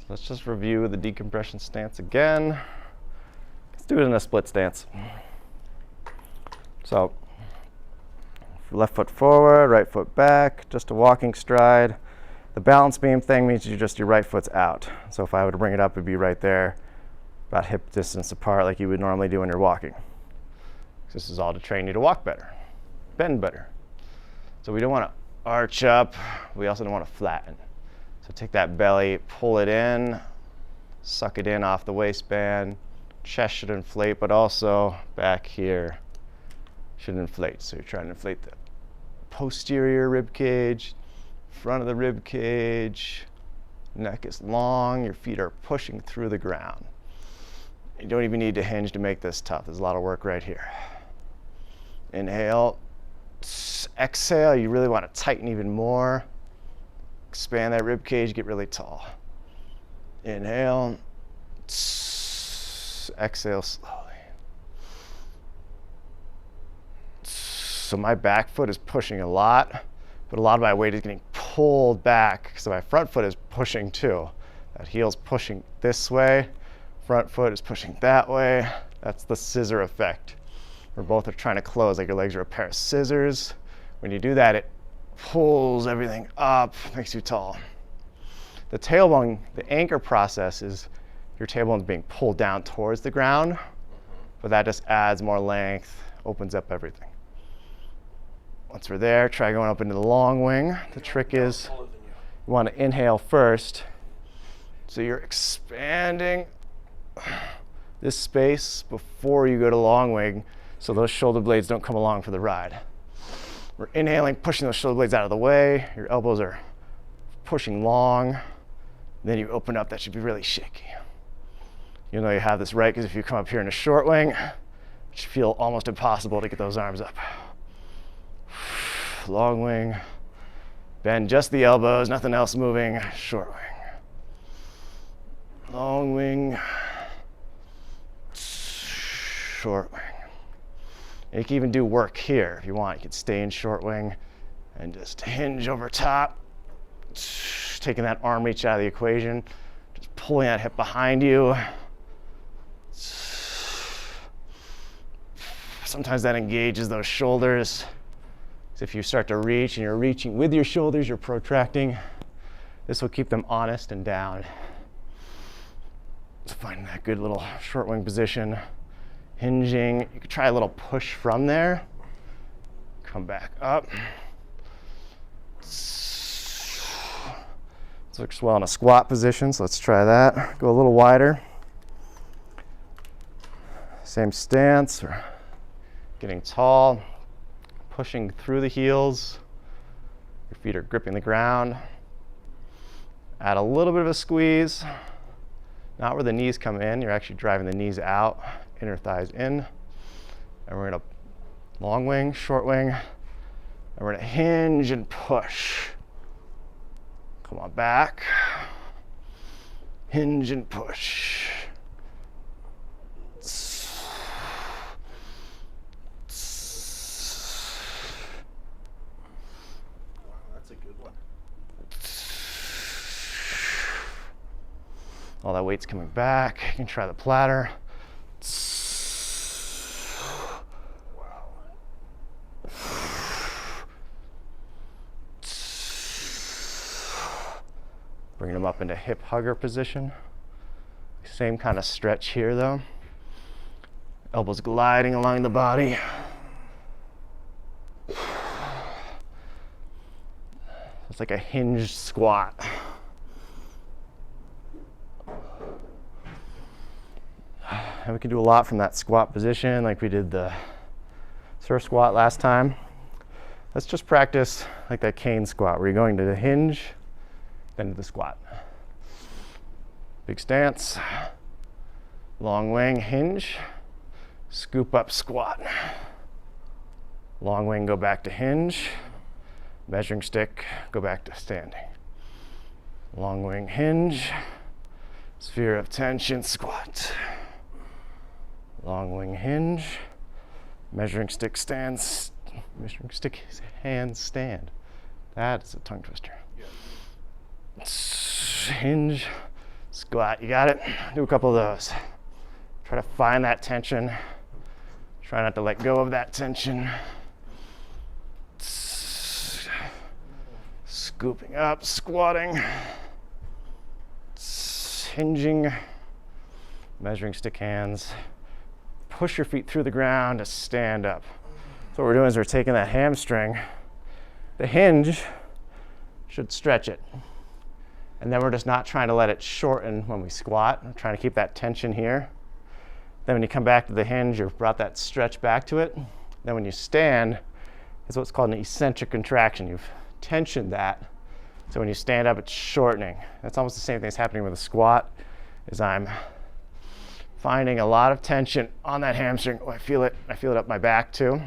Let's just review the decompression stance again. Let's do it in a split stance. So, left foot forward, right foot back, just a walking stride. The balance beam thing means your right foot's out. So if I were to bring it up, it'd be right there, about hip distance apart like you would normally do when you're walking. This is all to train you to walk better, bend better. So we don't want to arch up. We also don't want to flatten. So take that belly, pull it in, suck it in off the waistband. Chest should inflate, but also back here should inflate. So you're trying to inflate the posterior rib cage, front of the rib cage. Neck is long, your feet are pushing through the ground. You don't even need to hinge to make this tough. There's a lot of work right here. Inhale. Exhale, you really want to tighten even more. Expand that rib cage, get really tall. Inhale. Exhale slowly. So my back foot is pushing a lot, but a lot of my weight is getting pulled back. So my front foot is pushing too. That heel's pushing this way. Front foot is pushing that way. That's the scissor effect. Where both are trying to close, like your legs are a pair of scissors. When you do that, it pulls everything up, makes you tall. The tailbone, the anchor process is your tailbone's being pulled down towards the ground, but that just adds more length, opens up everything. Once we're there, try going up into the long wing. The trick is you want to inhale first. So you're expanding this space before you go to long wing, so those shoulder blades don't come along for the ride. We're inhaling, pushing those shoulder blades out of the way. Your elbows are pushing long. Then you open up, that should be really shaky. You know you have this right, because if you come up here in a short wing, it should feel almost impossible to get those arms up. Long wing, bend just the elbows, nothing else moving. Short wing. Long wing, short wing. And you can even do work here if you want. You can stay in short wing and just hinge over top, taking that arm reach out of the equation, just pulling that hip behind you. Sometimes that engages those shoulders. So if you start to reach and you're reaching with your shoulders, you're protracting. This will keep them honest and down. So find that good little short wing position. Hinging, you could try a little push from there. Come back up. This looks well in a squat position, so let's try that. Go a little wider. Same stance, or getting tall, pushing through the heels. Your feet are gripping the ground. Add a little bit of a squeeze. Not where the knees come in, you're actually driving the knees out. Inner thighs in, and we're gonna long wing, short wing, and we're gonna hinge and push. Come on back, hinge and push. Wow, that's a good one. All that weight's coming back. You can try the platter. Bring them up into hip hugger position. Same kind of stretch here though. Elbows gliding along the body. It's like a hinged squat. And we can do a lot from that squat position like we did the surf squat last time. Let's just practice like that cane squat where you're going to the hinge, then to the squat. Big stance, long wing, hinge, scoop up, squat. Long wing, go back to hinge, measuring stick, go back to standing. Long wing, hinge, sphere of tension, squat. Long wing, hinge, measuring stick, stands, measuring stick, hands, stand. That is a tongue twister. Yeah. Hinge, Squat, you got it? Do a couple of those. Try to find that tension. Try not to let go of that tension. Scooping up, squatting, hinging, measuring stick hands. Push your feet through the ground to stand up. So what we're doing is we're taking that hamstring. The hinge should stretch it. And then we're just not trying to let it shorten when we squat. We're trying to keep that tension here. Then when you come back to the hinge, you've brought that stretch back to it. Then when you stand, it's what's called an eccentric contraction. You've tensioned that. So when you stand up, it's shortening. That's almost the same thing that's happening with a squat, is I'm finding a lot of tension on that hamstring. Oh, I feel it up my back too.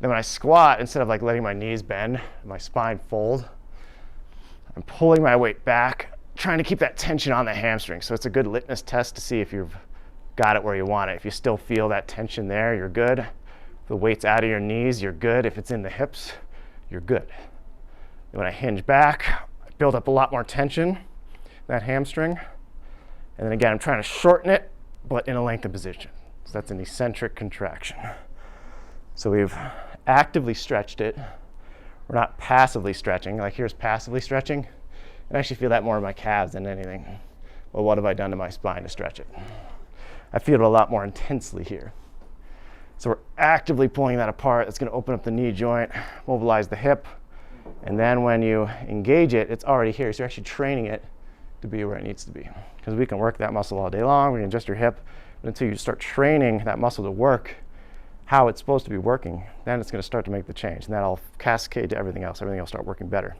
Then when I squat, instead of like letting my knees bend, my spine fold, I'm pulling my weight back, trying to keep that tension on the hamstring. So it's a good litmus test to see if you've got it where you want it. If you still feel that tension there, you're good. If the weight's out of your knees, you're good. If it's in the hips, you're good. And when I hinge back, I build up a lot more tension in that hamstring. And then again, I'm trying to shorten it, but in a lengthened position. So that's an eccentric contraction. So we've actively stretched it. We're not passively stretching. Like here's passively stretching. I actually feel that more in my calves than anything. Well, what have I done to my spine to stretch it? I feel it a lot more intensely here. So we're actively pulling that apart. It's going to open up the knee joint, mobilize the hip. And then when you engage it, it's already here. So you're actually training it to be where it needs to be. Because we can work that muscle all day long. We can adjust your hip. But until you start training that muscle to work how it's supposed to be working, then it's going to start to make the change. And that'll cascade to everything else. Everything will start working better.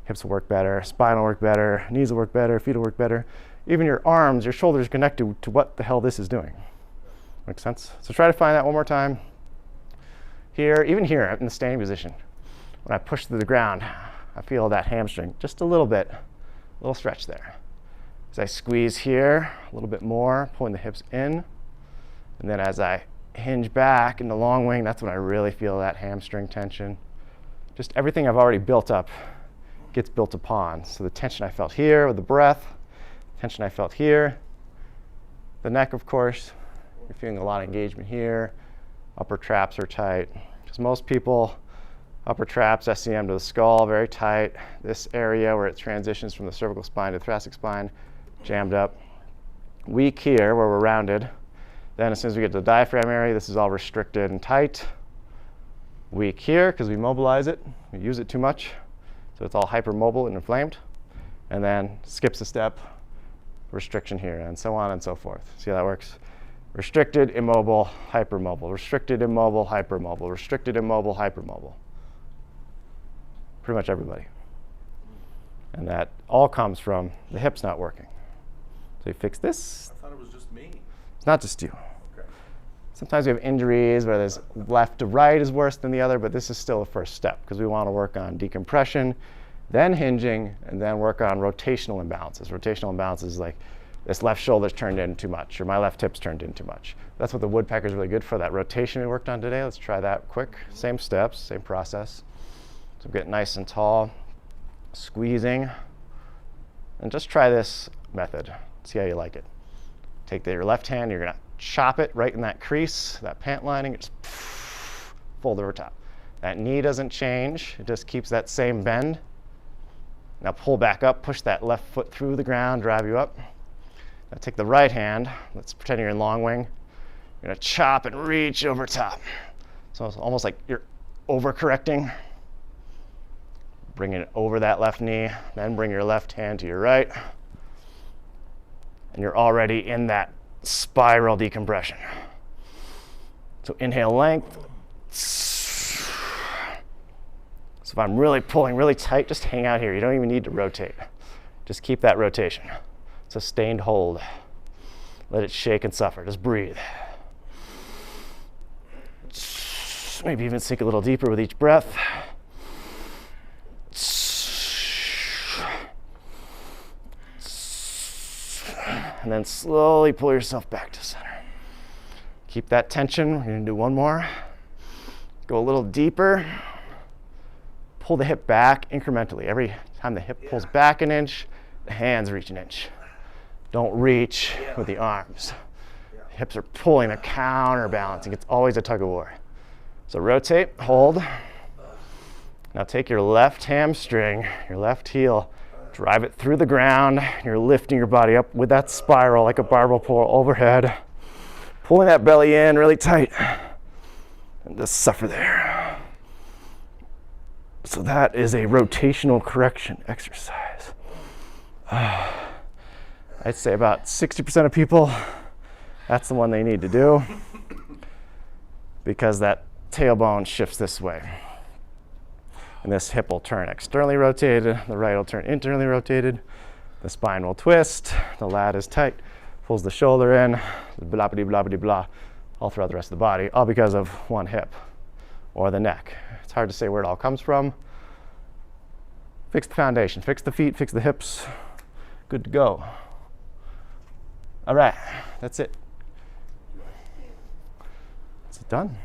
Hips will work better, spine will work better, knees will work better, feet will work better. Even your arms, your shoulders connect to what the hell this is doing. Make sense? So try to find that one more time. Here, even here in the standing position, when I push through the ground, I feel that hamstring just a little bit, a little stretch there. As I squeeze here, a little bit more, pulling the hips in. And then as I hinge back in the long wing, that's when I really feel that hamstring tension. Just everything I've already built up gets built upon. So the tension I felt here with the breath, tension I felt here, the neck, of course, you're feeling a lot of engagement here. Upper traps are tight. Because most people, upper traps, SCM to the skull, very tight. This area where it transitions from the cervical spine to the thoracic spine, jammed up. Weak here where we're rounded. Then as soon as we get to the diaphragm area, this is all restricted and tight. Weak here because we mobilize it. We use it too much. So it's all hypermobile and inflamed. And then skips a step, restriction here, and so on and so forth. See how that works? Restricted, immobile, hypermobile. Restricted, immobile, hypermobile. Restricted, immobile, hypermobile. Pretty much everybody. And that all comes from the hips not working. So you fix this. I thought it was just me. It's not just you. Okay. Sometimes we have injuries where there's left to right is worse than the other, but this is still the first step because we want to work on decompression, then hinging, and then work on rotational imbalances. Rotational imbalances is like this left shoulder's turned in too much, or my left hip's turned in too much. That's what the woodpecker is really good for, that rotation we worked on today. Let's try that quick. Same steps, same process. So get nice and tall, squeezing, and just try this method. See how you like it. Take your left hand, you're gonna chop it right in that crease, that pant lining, and just fold over top. That knee doesn't change, it just keeps that same bend. Now pull back up, push that left foot through the ground, drive you up. Now take the right hand, let's pretend you're in long wing. You're gonna chop and reach over top. So it's almost like you're overcorrecting. Bring it over that left knee, then bring your left hand to your right. And you're already in that spiral decompression. So inhale length. So if I'm really pulling really tight, just hang out here. You don't even need to rotate. Just keep that rotation. Sustained hold. Let it shake and suffer. Just breathe. Maybe even sink a little deeper with each breath. And then slowly pull yourself back to center. Keep that tension. We're going to do one more. Go a little deeper. Pull the hip back incrementally. Every time the hip pulls back an inch, the hands reach an inch. Don't reach with the arms. Hips are pulling, they're counterbalancing. It's always a tug of war. So rotate, hold. Now take your left hamstring, your left heel, drive it through the ground. You're lifting your body up with that spiral like a barbell pull overhead. Pulling that belly in really tight. And just suffer there. So that is a rotational correction exercise. I'd say about 60% of people, that's the one they need to do because that tailbone shifts this way. And this hip will turn externally rotated, the right will turn internally rotated, the spine will twist, the lat is tight, pulls the shoulder in, blah, blah, blah, blah, blah, all throughout the rest of the body, all because of one hip or the neck. It's hard to say where it all comes from. Fix the foundation, fix the feet, fix the hips, good to go. All right, that's it. Is it done?